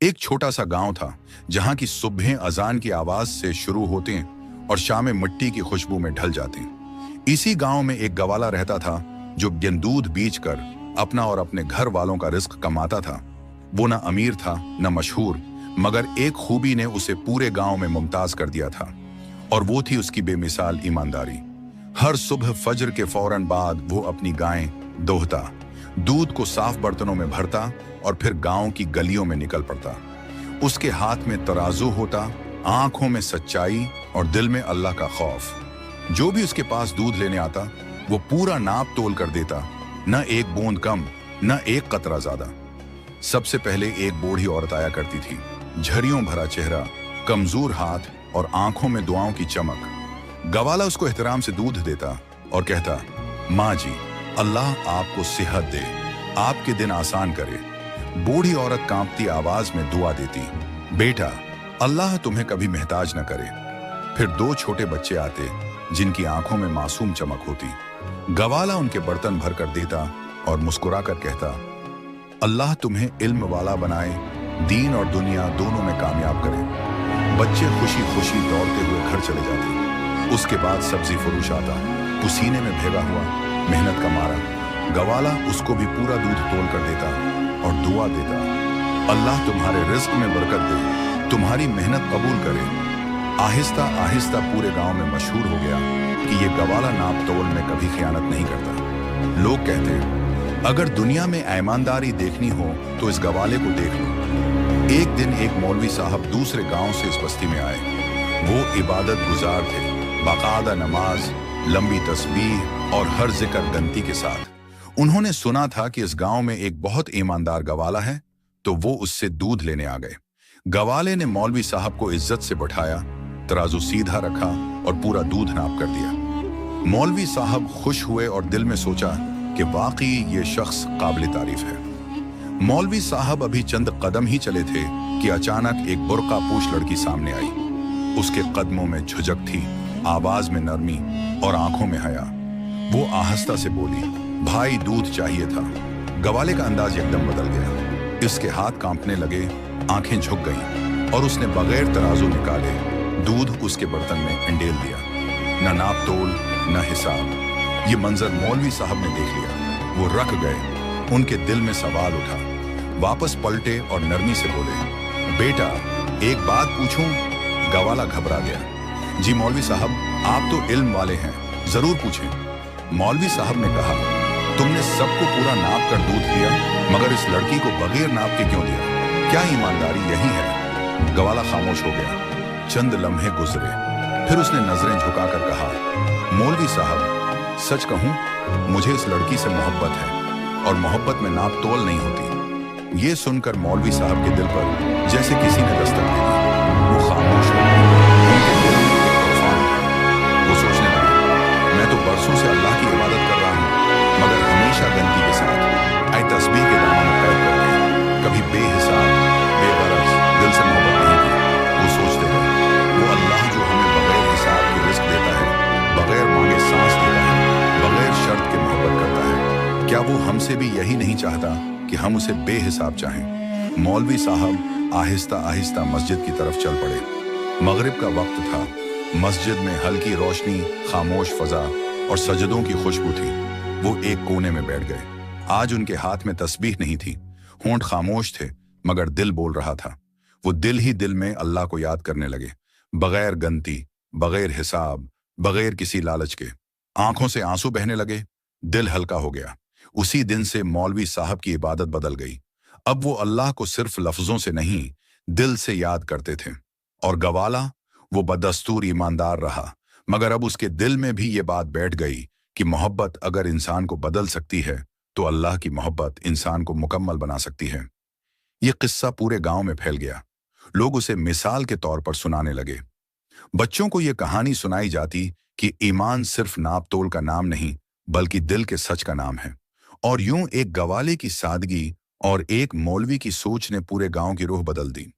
एक छोटा सा गांव था जहां की सुबहें अजान की आवाज से शुरू होते और शामें मिट्टी की खुशबू में ढल जाती। इसी गांव में एक गवाला रहता था जो गेंदूध बीज कर अपना और अपने घर वालों का रिस्क कमाता था। वो न अमीर था न मशहूर, मगर एक खूबी ने उसे पूरे गांव में मुमताज कर दिया था, और वो थी उसकी बेमिसाल ईमानदारी। हर सुबह फजर के फौरन बाद वो अपनी गायें दोहता, दूध को साफ बर्तनों में भरता और फिर गांव की गलियों में निकल पड़ता। उसके हाथ में तराजू होता, आंखों में सच्चाई और दिल में अल्लाह का खौफ। जो भी उसके पास दूध लेने आता वो पूरा नाप तोल कर देता, न एक बूंद कम न एक कतरा ज्यादा। सबसे पहले एक बूढ़ी औरत आया करती थी, झरियों भरा चेहरा, कमजोर हाथ और आंखों में दुआओं की चमक। गवाला उसको एहतराम से दूध देता और कहता, माँ जी, अल्लाह आपको सेहत दे, आपके दिन आसान करे। बूढ़ी औरत कांपती आवाज में दुआ देती, बेटा, अल्लाह तुम्हें कभी मोहताज न करे। फिर दो छोटे बच्चे आते जिनकी आंखों में मासूम चमक होती। गवाला उनके बर्तन भर कर देता और मुस्कुराकर कहता, अल्लाह तुम्हें इल्म वाला बनाए, दीन और दुनिया दोनों में कामयाब करे। बच्चे खुशी खुशी दौड़ते हुए घर चले जाते। उसके बाद सब्जी फरोश आता, पसीने में भीगा हुआ, मेहनत का मारा। गवाला उसको भी पूरा दूध तोल कर देता और दुआ देता, अल्लाह तुम्हारे रिज्क में बरकत दे, तुम्हारी मेहनत कबूल करे। आहिस्ता आहिस्ता पूरे गांव में मशहूर हो गया कि ये गवाला नाप तोल में कभी खियानत नहीं करता। लोग कहते हैं, अगर दुनिया में ईमानदारी देखनी हो तो इस गवाले को देख लो। एक दिन एक मौलवी साहब दूसरे गांव से इस बस्ती में आए। वो इबादत गुजार थे, बाकायदा नमाज, लंबी तस्बीह और हर जिक्र गनती के साथ। उन्होंने सुना था कि इस गांव में एक बहुत ईमानदार गवाला है, तो वो उससे दूध लेने आ गए। गवाले ने मौलवी साहब को इज्जत से बैठाया, तराजू सीधा रखा और पूरा दूध नाप कर दिया। मौलवी साहब खुश हुए और दिल में सोचा कि वाकई ये शख्स काबिल तारीफ है। मौलवी साहब अभी चंद कदम ही चले थे कि अचानक एक बुर्का पोश लड़की सामने आई। उसके कदमों में झुझक थी, आवाज में नरमी और आंखों में हया। वो आहिस्ता से बोली, भाई, दूध चाहिए था। गवाले का अंदाज एकदम बदल गया। इसके हाथ कांपने लगे, आंखें झुक गईं और उसने बगैर तराजू निकाले दूध उसके बर्तन में अंडेल दिया। न नाप तोल न हिसाब। ये मंजर मौलवी साहब ने देख लिया। वो रख गए। उनके दिल में सवाल उठा। वापस पलटे और नरमी से बोले, बेटा, एक बात पूछूं? गवाला घबरा गया। जी मौलवी साहब, आप तो इल्म वाले हैं, जरूर पूछें। मौलवी साहब ने कहा, तुमने सबको पूरा नाप कर दूध दिया, मगर इस लड़की को बगैर नाप के क्यों दिया? क्या ईमानदारी यही है? गवाला खामोश हो गया। चंद लम्हे गुजरे, फिर उसने नजरें झुकाकर कहा, मौलवी साहब, सच कहूं, मुझे इस लड़की से मोहब्बत है और मोहब्बत में नाप तोल नहीं होती। ये सुनकर मौलवी साहब के दिल पर जैसे किसी ने दस्तक दी। वो खामोश हो गए। उनके दिल में एक तूफान था। वो सोचने लगे, मैं तो बरसों से अल्लाह की इबादत कर रहा हूं, मगर हमेशा गंदगी के साथ, आई तस्बीह के दामन में कैद करके, कभी बेहिसाब बेगरज दिल से मोहब्बत नहीं की। वो सोचते हैं, वो अल्लाह जो हमें बगैर हिसाब के रिस्क देता है, बगैर मांगे सांस देता है, बगैर शर्त के मोहब्बत करता है, क्या वो हमसे भी यही नहीं चाहता कि हम उसे बेहिसाब चाहें? मौलवी साहब आहिस्ता आहिस्ता मस्जिद की तरफ चल पड़े। मगरिब का वक्त था। मस्जिद में हल्की रोशनी, खामोश फजा और सजदों की खुशबू थी। वो एक कोने में बैठ गए। आज उनके हाथ में तस्बीह नहीं थी, होंठ खामोश थे, मगर दिल बोल रहा था। वो दिल ही दिल में अल्लाह को याद करने लगे, बगैर गनती, बगैर हिसाब, बगैर किसी लालच के। आंखों से आंसू बहने लगे, दिल हल्का हो गया। उसी दिन से मौलवी साहब की इबादत बदल गई। अब वो अल्लाह को सिर्फ लफ्जों से नहीं, दिल से याद करते थे। और गवाला, वो बदस्तूर ईमानदार रहा, मगर अब उसके दिल में भी ये बात बैठ गई कि मोहब्बत अगर इंसान को बदल सकती है तो अल्लाह की मोहब्बत इंसान को मुकम्मल बना सकती है। ये किस्सा पूरे गांव में फैल गया। लोग उसे मिसाल के तौर पर सुनाने लगे। बच्चों को ये कहानी सुनाई जाती कि ईमान सिर्फ नाप तोल का नाम नहीं, बल्कि दिल के सच का नाम है। और यूं एक गवाले की सादगी और एक मौलवी की सोच ने पूरे गांव की रूह बदल दी।